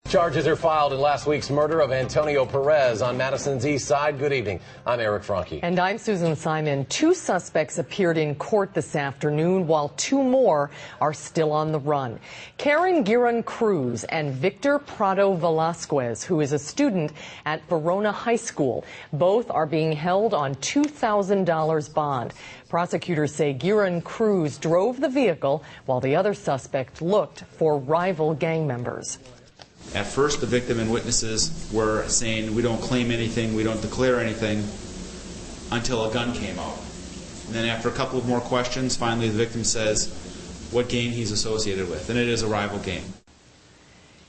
Charges are filed in last week's murder of Antonio Perez on Madison's east side. Good evening. I'm Eric FRANKE. And I'm Susan Simon. 2 suspects appeared in court this afternoon, while 2 more are still on the run. Karen Giron Cruz and Victor Prado Velasquez, who is a student at Verona High School. Both are being held on $2,000 bond. Prosecutors say Giron Cruz drove the vehicle while the other suspect looked for rival gang members. At first, the victim and witnesses were saying, we don't claim anything, we don't declare anything, until a gun came out. And then after a couple of more questions, finally the victim says what gang he's associated with, and it is a rival gang.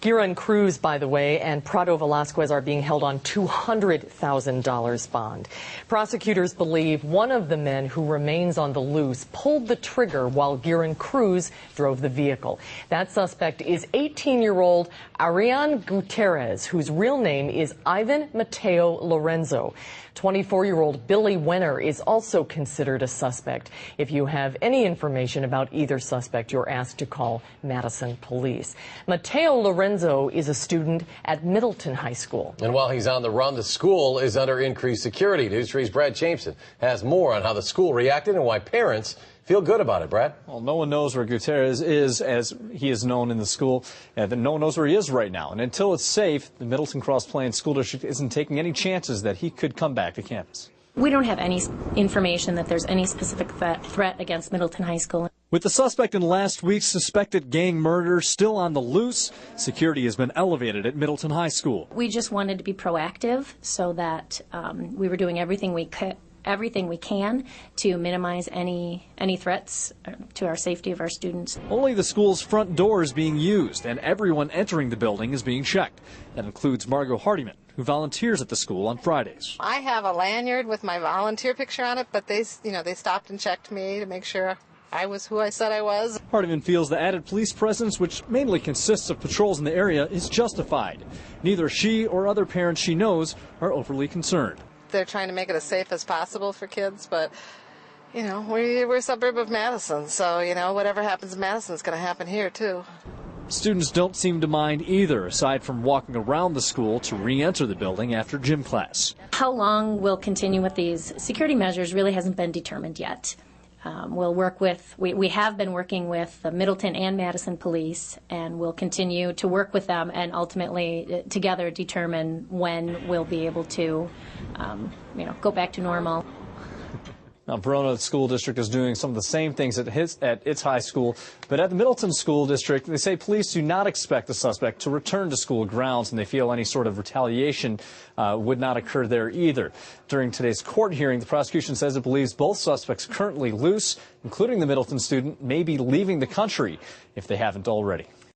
Giron Cruz, by the way, and Prado Velasquez are being held on $200,000 bond. Prosecutors believe one of the men who remains on the loose pulled the trigger while Giron Cruz drove the vehicle. That suspect is 18-year-old Ariane Gutierrez, whose real name is Ivan Mateo Lorenzo. 24-year-old Billy Wenner is also considered a suspect. If you have any information about either suspect, you're asked to call Madison police. Mateo Lorenzo is a student at Middleton High School. And while he's on the run, the school is under increased security. News 3's Brad Chaimson has more on how the school reacted and why parents feel good about it. Brad? Well, no one knows where Gutierrez is, as he is known in the school. No one knows where he is right now. And until it's safe, the Middleton Cross Plains School District isn't taking any chances that he could come back to campus. We don't have any information that there's any specific threat against Middleton High School. With the suspect in last week's suspected gang murder still on the loose, security has been elevated at Middleton High School. We just wanted to be proactive so that we were doing everything we can to minimize any threats to our safety of our students. Only the school's front door is being used, and everyone entering the building is being checked. That includes MARGO HARDYMAN, who volunteers at the school on Fridays. I have a lanyard with my volunteer picture on it, but they stopped and checked me to make sure I was who I said I was. HARDYMAN feels the added police presence, which mainly consists of patrols in the area, is justified. Neither she or other parents she knows are overly concerned. They're trying to make it as safe as possible for kids, but, we're a suburb of Madison, so, whatever happens in Madison is going to happen here, too. Students don't seem to mind either, aside from walking around the school to re-enter the building after gym class. How long we'll continue with these security measures really hasn't been determined yet. We'll work with, we have been working with the Middleton and Madison police, and we'll continue to work with them and ultimately together determine when we'll be able to, go back to normal. Now, Verona School District is doing some of the same things at its high school, but at the Middleton School District, they say police do not expect the suspect to return to school grounds, and they feel any sort of retaliation would not occur there either. During today's court hearing, the prosecution says it believes both suspects currently loose, including the Middleton student, may be leaving the country if they haven't already.